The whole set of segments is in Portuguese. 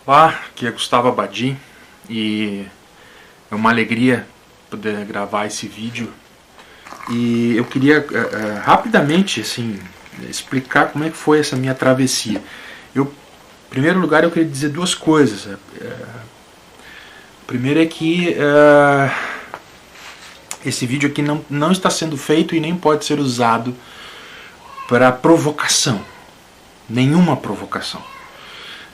Olá, aqui é Gustavo Abadi e é uma alegria poder gravar esse vídeo. E eu queria rapidamente assim, explicar como é que foi essa minha travessia. Em primeiro lugar, eu queria dizer duas coisas. Primeiro é que esse vídeo aqui não está sendo feito e nem pode ser usado para provocação. Nenhuma provocação.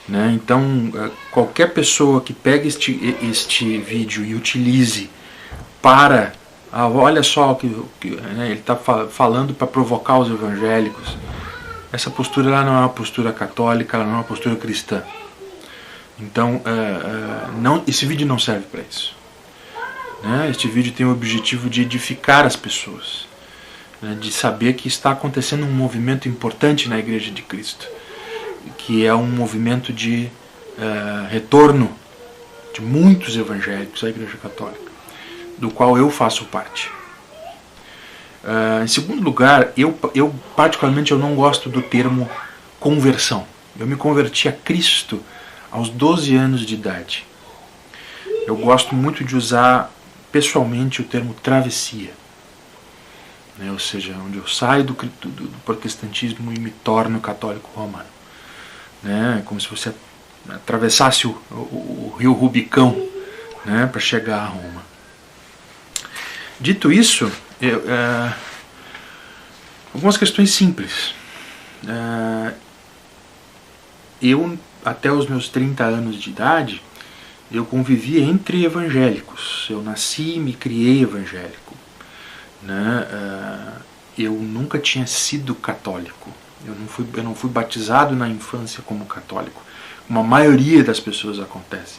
Né? Então, qualquer pessoa que pegue este vídeo e utilize para... olha só, né, ele está falando para provocar os evangélicos. Essa postura lá não é uma postura católica, ela não é uma postura cristã. Então, esse vídeo não serve para isso. Né? Este vídeo tem o objetivo de edificar as pessoas, né? De saber que está acontecendo um movimento importante na Igreja de Cristo, que é um movimento de retorno de muitos evangélicos à Igreja Católica, do qual eu faço parte. Em segundo lugar, eu particularmente não gosto do termo conversão. Eu me converti a Cristo aos 12 anos de idade. Eu gosto muito de usar pessoalmente o termo travessia, né? Ou seja, onde eu saio do protestantismo e me torno católico romano. Né? Como se você atravessasse o rio Rubicão, né? Para chegar a Roma. Dito isso, algumas questões simples. Eu, até os meus 30 anos de idade, eu convivi entre evangélicos. Eu nasci e me criei evangélico. Né? Eu nunca tinha sido católico. Eu não fui batizado na infância como católico, como a maioria das pessoas acontece.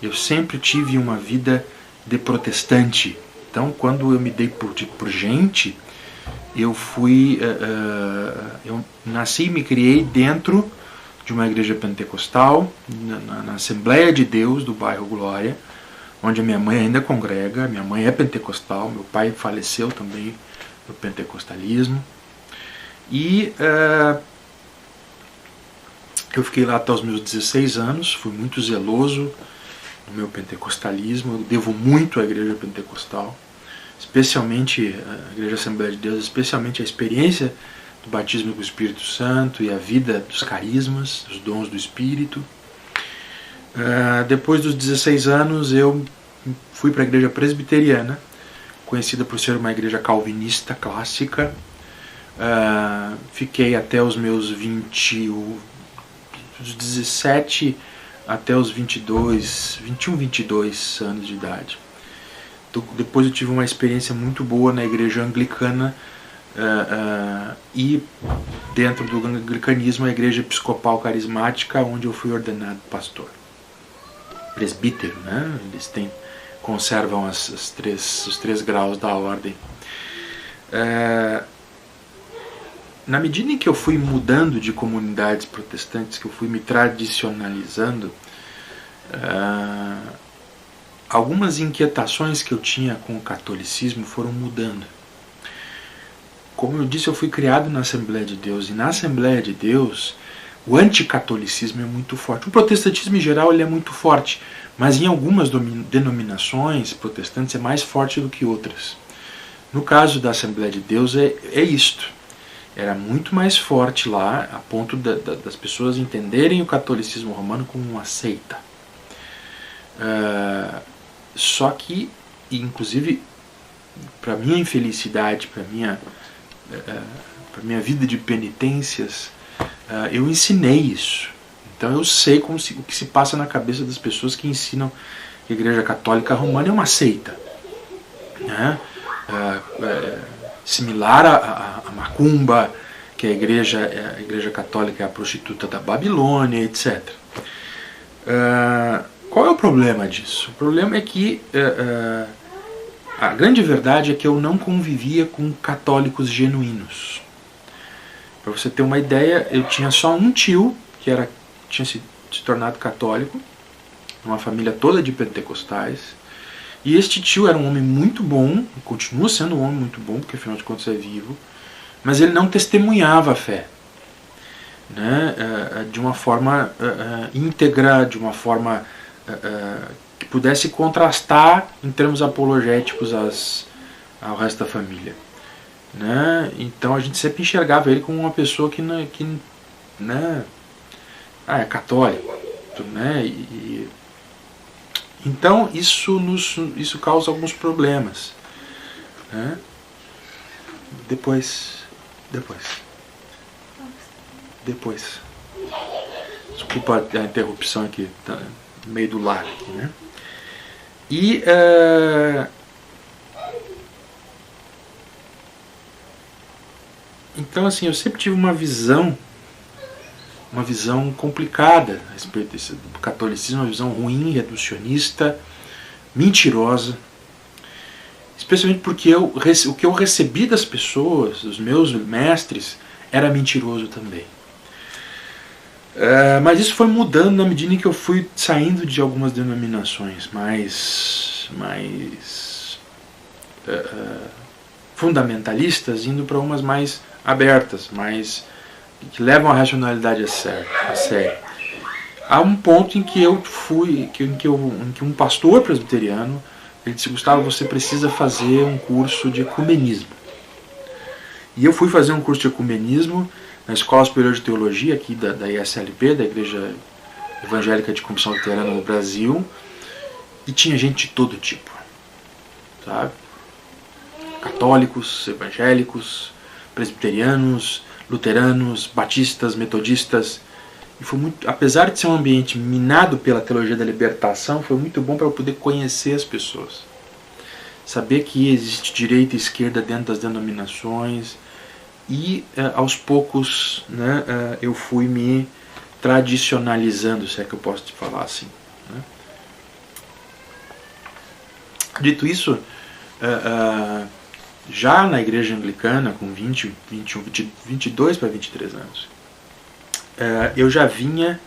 Eu sempre tive uma vida de protestante. Então, quando eu me dei por gente, eu nasci e me criei dentro de uma igreja pentecostal, na Assembleia de Deus do bairro Glória, onde a minha mãe ainda congrega. Minha mãe é pentecostal, meu pai faleceu também no pentecostalismo. E eu fiquei lá até os meus 16 anos, fui muito zeloso no meu pentecostalismo. Eu devo muito à igreja pentecostal, especialmente a Igreja Assembleia de Deus, especialmente a experiência do batismo com o Espírito Santo e a vida dos carismas, dos dons do Espírito. Depois dos 16 anos eu fui para a igreja presbiteriana, conhecida por ser uma igreja calvinista clássica. Fiquei até os meus 17 até os 21, 22 anos de idade. Depois eu tive uma experiência muito boa na igreja anglicana, e dentro do anglicanismo a igreja episcopal carismática, onde eu fui ordenado pastor. Presbítero, né? Eles conservam os três graus da ordem. Na medida em que eu fui mudando de comunidades protestantes, que eu fui me tradicionalizando, algumas inquietações que eu tinha com o catolicismo foram mudando. Como eu disse, eu fui criado na Assembleia de Deus, e na Assembleia de Deus o anticatolicismo é muito forte. O protestantismo em geral ele é muito forte, mas em algumas denominações protestantes é mais forte do que outras. No caso da Assembleia de Deus é isto. Era muito mais forte lá, a ponto das pessoas entenderem o catolicismo romano como uma seita. Só que, inclusive, para minha infelicidade, para minha vida de penitências, eu ensinei isso. Então eu sei o que se passa na cabeça das pessoas que ensinam que a Igreja Católica Romana é uma seita, né? Similar a Macumba, que a Igreja Católica é a prostituta da Babilônia, etc. Qual é o problema disso? O problema é que a grande verdade é que eu não convivia com católicos genuínos. Para você ter uma ideia, eu tinha só um tio que tinha se tornado católico, uma família toda de pentecostais, e este tio era um homem muito bom, continua sendo um homem muito bom, porque afinal de contas é vivo, mas ele não testemunhava a fé. né, de uma forma íntegra, de uma forma que pudesse contrastar em termos apologéticos ao resto da família. Né? Então a gente sempre enxergava ele como uma pessoa que né, é católico. Né? Então isso causa alguns problemas. Né? Depois. Desculpa a interrupção aqui, tá no meio do lar aqui, né? E então assim, eu sempre tive uma visão complicada a respeito do catolicismo, uma visão ruim, reducionista, mentirosa, especialmente porque o que eu recebi das pessoas, dos meus mestres, era mentiroso também. Mas isso foi mudando na medida em que eu fui saindo de algumas denominações mais fundamentalistas, indo para umas mais abertas, mais que levam a racionalidade a sério. Há um ponto em que um pastor presbiteriano ele disse: Gustavo, você precisa fazer um curso de ecumenismo. E eu fui fazer um curso de ecumenismo na Escola Superior de Teologia aqui da ISLP, da Igreja Evangélica de Confissão Luterana no Brasil, e tinha gente de todo tipo, sabe? Católicos, evangélicos, presbiterianos, luteranos, batistas, metodistas. E foi muito, apesar de ser um ambiente minado pela teologia da libertação, foi muito bom para eu poder conhecer as pessoas, saber que existe direita e esquerda dentro das denominações. E aos poucos, né, eu fui me tradicionalizando, se é que eu posso te falar assim. Né? Dito isso, já na igreja anglicana, com 22 para 23 anos, eu já vinha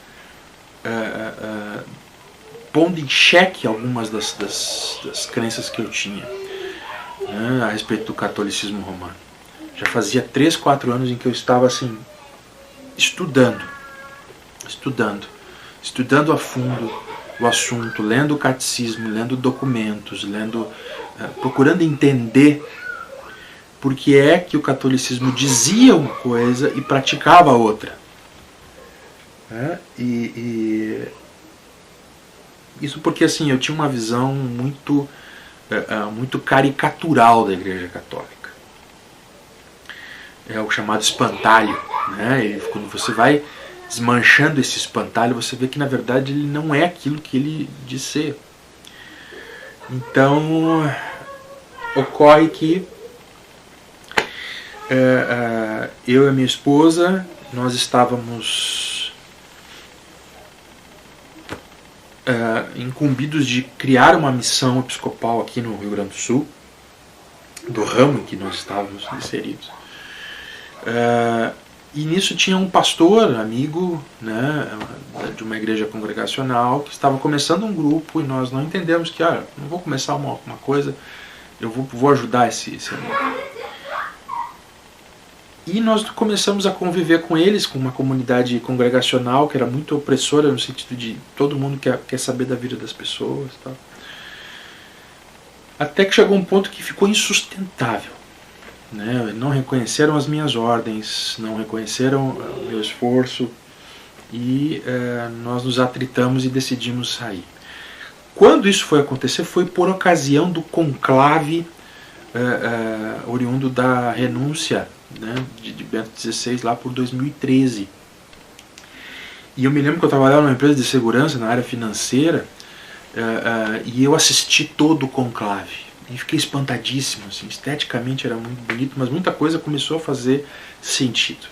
pondo em xeque algumas das crenças que eu tinha, né, a respeito do catolicismo romano. Já fazia 3, 4 anos em que eu estava assim, estudando a fundo o assunto, lendo o catecismo, lendo documentos, procurando entender por que é que o catolicismo dizia uma coisa e praticava outra. Isso porque assim, eu tinha uma visão muito caricatural da Igreja Católica. É o chamado espantalho, né? E quando você vai desmanchando esse espantalho, você vê que na verdade ele não é aquilo que ele diz ser. Então ocorre que eu e a minha esposa, nós estávamos incumbidos de criar uma missão episcopal aqui no Rio Grande do Sul, do ramo em que nós estávamos inseridos. E nisso tinha um pastor, amigo, né, de uma igreja congregacional, que estava começando um grupo, e nós não entendemos que, não vou começar uma coisa, eu vou ajudar esse amigo. E nós começamos a conviver com eles, com uma comunidade congregacional que era muito opressora, no sentido de todo mundo quer saber da vida das pessoas. Tá? Até que chegou um ponto que ficou insustentável. Né? Não reconheceram as minhas ordens, não reconheceram o meu esforço, e nós nos atritamos e decidimos sair. Quando isso foi acontecer, foi por ocasião do conclave oriundo da renúncia, né, de Bento XVI, lá por 2013. E eu me lembro que eu trabalhava numa empresa de segurança na área financeira, e eu assisti todo o conclave. E fiquei espantadíssimo, assim, esteticamente era muito bonito, mas muita coisa começou a fazer sentido.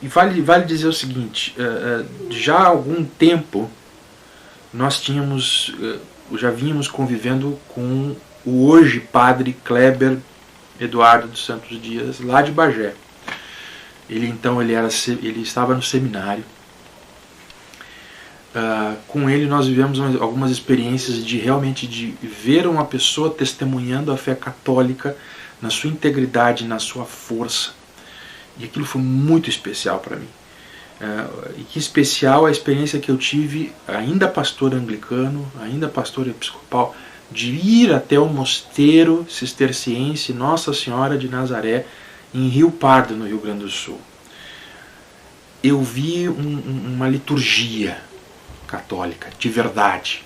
E vale dizer o seguinte, já há algum tempo nós já vínhamos convivendo com o hoje padre Kleber Eduardo dos Santos Dias, lá de Bagé. Ele estava no seminário. Com ele nós vivemos algumas experiências de realmente de ver uma pessoa testemunhando a fé católica na sua integridade, na sua força. E aquilo foi muito especial para mim. E que especial a experiência que eu tive, ainda pastor anglicano, ainda pastor episcopal, de ir até o mosteiro cisterciense Nossa Senhora de Nazaré, em Rio Pardo, no Rio Grande do Sul. Eu vi uma liturgia católica, de verdade.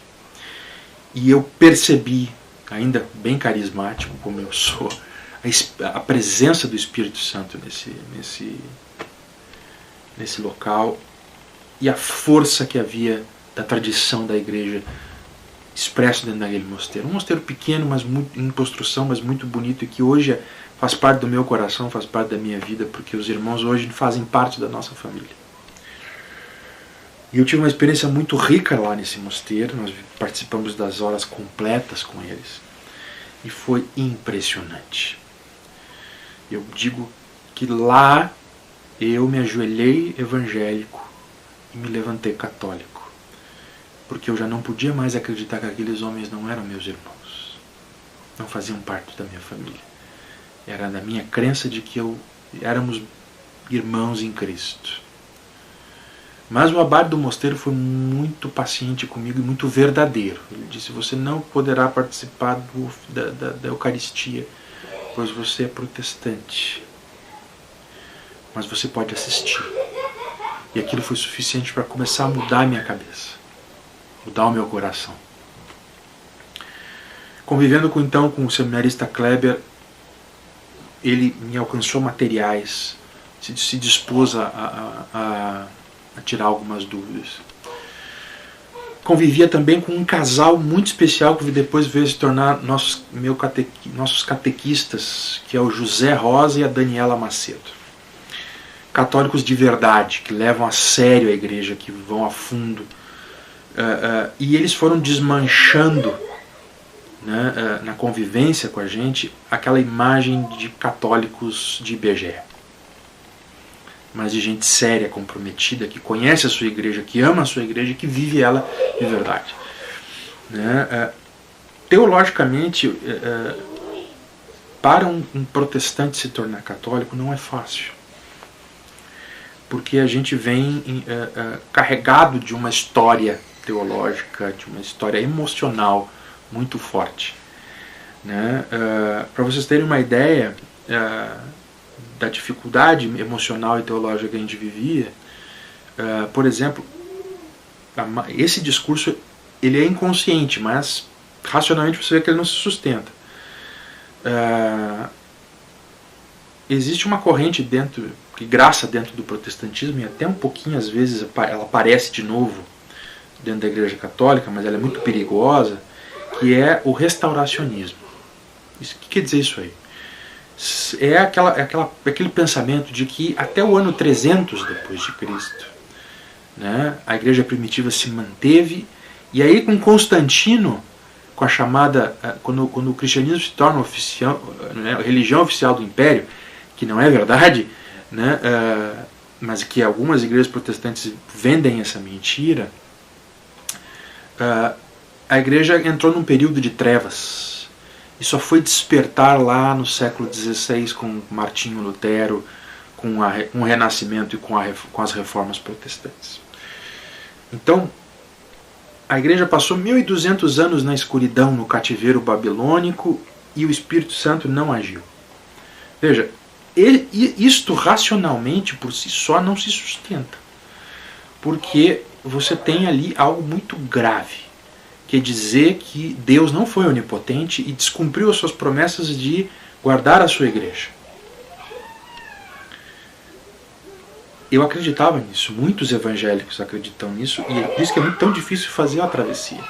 E eu percebi, ainda bem carismático como eu sou, a presença do Espírito Santo nesse local, e a força que havia da tradição da igreja expresso dentro daquele mosteiro. Um mosteiro pequeno, mas muito, em construção, mas muito bonito, e que hoje faz parte do meu coração, faz parte da minha vida, porque os irmãos hoje fazem parte da nossa família. E eu tive uma experiência muito rica lá nesse mosteiro, nós participamos das horas completas com eles, e foi impressionante. Eu digo que lá eu me ajoelhei evangélico e me levantei católico, porque eu já não podia mais acreditar que aqueles homens não eram meus irmãos, não faziam parte da minha família. Era da minha crença de que éramos irmãos em Cristo. Mas o abade do mosteiro foi muito paciente comigo e muito verdadeiro. Ele disse: você não poderá participar da Eucaristia, pois você é protestante. Mas você pode assistir. E aquilo foi suficiente para começar a mudar a minha cabeça, mudar o meu coração. Convivendo então com o seminarista Kleber, ele me alcançou materiais, se dispôs a tirar algumas dúvidas. Convivia também com um casal muito especial que depois veio se tornar nossos catequistas, que é o José Rosa e a Daniela Macedo. Católicos de verdade, que levam a sério a igreja, que vão a fundo. E eles foram desmanchando, né, na convivência com a gente, aquela imagem de católicos de IBGE. Mas de gente séria, comprometida, que conhece a sua igreja, que ama a sua igreja, que vive ela de verdade. Né? Teologicamente, para um protestante se tornar católico não é fácil. Porque a gente vem carregado de uma história teológica, de uma história emocional muito forte. Né? Para vocês terem uma ideia da dificuldade emocional e teológica que a gente vivia, por exemplo, esse discurso ele é inconsciente, mas racionalmente você vê que ele não se sustenta. Existe uma corrente que graça dentro do protestantismo, e até um pouquinho às vezes ela aparece de novo dentro da Igreja Católica, mas ela é muito perigosa, que é o restauracionismo. O que quer dizer isso aí? É aquele pensamento de que até o ano 300 depois de Cristo, né, a igreja primitiva se manteve, e aí com Constantino, com a chamada, quando o cristianismo se torna oficial, né, a religião oficial do império, que não é verdade, né, mas que algumas igrejas protestantes vendem essa mentira, a igreja entrou num período de trevas. E só foi despertar lá no século XVI com Martinho Lutero, com o Renascimento e com as reformas protestantes. Então, a igreja passou 1200 anos na escuridão, no cativeiro babilônico, e o Espírito Santo não agiu. Veja, isto racionalmente por si só não se sustenta. Porque você tem ali algo muito grave. Quer dizer que Deus não foi onipotente e descumpriu as suas promessas de guardar a sua igreja. Eu acreditava nisso, muitos evangélicos acreditam nisso, e é por isso que é tão difícil fazer a travessia.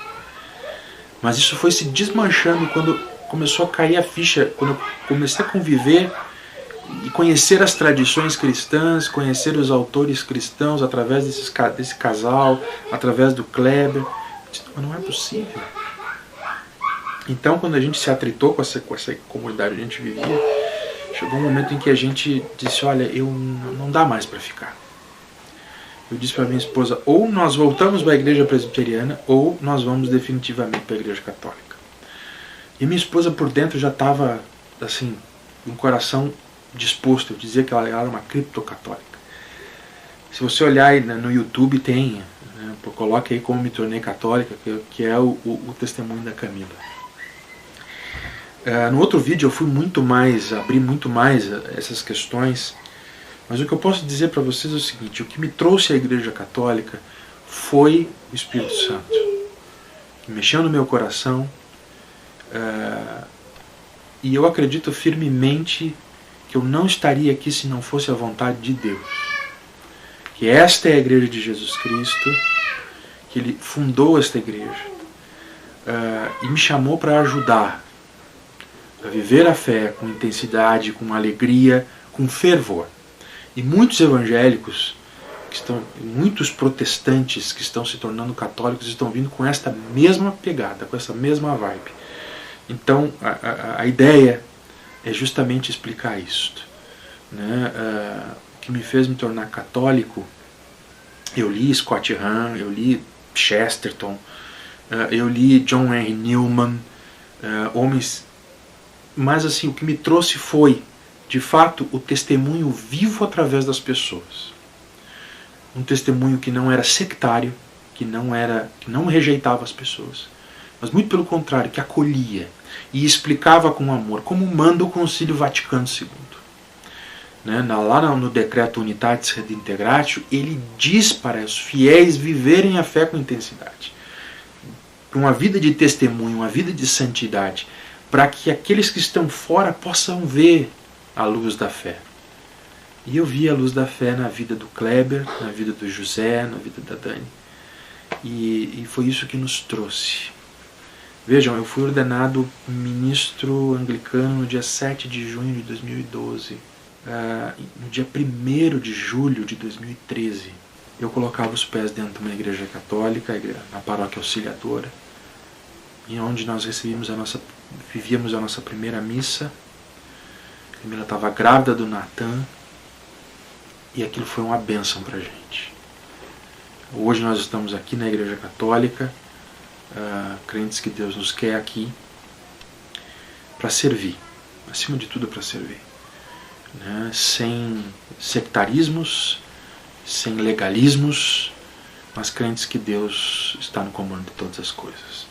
Mas isso foi se desmanchando quando começou a cair a ficha, quando eu comecei a conviver e conhecer as tradições cristãs, conhecer os autores cristãos através desse casal, através do Kleber. Mas não é possível. Então, quando a gente se atritou com essa comunidade que a gente vivia, chegou um momento em que a gente disse: olha, não dá mais para ficar. Eu disse para minha esposa: ou nós voltamos para a igreja presbiteriana, ou nós vamos definitivamente para a igreja católica. E minha esposa por dentro já estava assim, um coração disposto, eu dizia que ela era uma criptocatólica. Se você olhar no YouTube tem, né, coloque aí como me tornei católica, que é o testemunho da Camila. No outro vídeo eu abri muito mais essas questões, mas o que eu posso dizer para vocês é o seguinte: o que me trouxe à Igreja Católica foi o Espírito Santo, que mexeu no meu coração, e eu acredito firmemente que eu não estaria aqui se não fosse a vontade de Deus. Que esta é a Igreja de Jesus Cristo, que Ele fundou esta igreja e me chamou para ajudar a viver a fé com intensidade, com alegria, com fervor. E muitos evangélicos, muitos protestantes que estão se tornando católicos estão vindo com esta mesma pegada, com essa mesma vibe. Então a ideia é justamente explicar isto, né? O que me fez me tornar católico, eu li Scott Hahn, eu li Chesterton, eu li John Henry Newman, homens. Mas assim, o que me trouxe foi, de fato, o testemunho vivo através das pessoas. Um testemunho que não era sectário, que não rejeitava as pessoas, mas muito pelo contrário, que acolhia e explicava com amor, como manda o Concílio Vaticano II. Né? Lá no Decreto Unitatis Redintegratio, ele diz para os fiéis viverem a fé com intensidade. Uma vida de testemunho, uma vida de santidade, para que aqueles que estão fora possam ver a luz da fé. E eu vi a luz da fé na vida do Kleber, na vida do José, na vida da Dani. E foi isso que nos trouxe. Vejam, eu fui ordenado ministro anglicano no dia 7 de junho de 2012. No dia 1º de julho de 2013, eu colocava os pés dentro de uma igreja católica, na paróquia Auxiliadora, em onde nós vivíamos a nossa primeira missa. A Camila estava grávida do Natan, e aquilo foi uma bênção para a gente. Hoje nós estamos aqui na Igreja Católica, crentes que Deus nos quer aqui para servir, acima de tudo para servir, né? Sem sectarismos, sem legalismos, mas crentes que Deus está no comando de todas as coisas.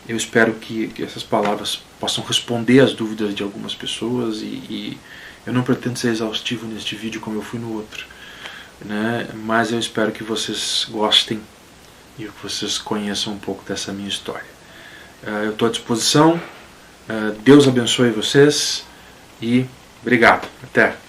Eu espero que essas palavras possam responder às dúvidas de algumas pessoas, e eu não pretendo ser exaustivo neste vídeo como eu fui no outro, né? Mas eu espero que vocês gostem e que vocês conheçam um pouco dessa minha história. Eu estou à disposição. Deus abençoe vocês e obrigado. Até!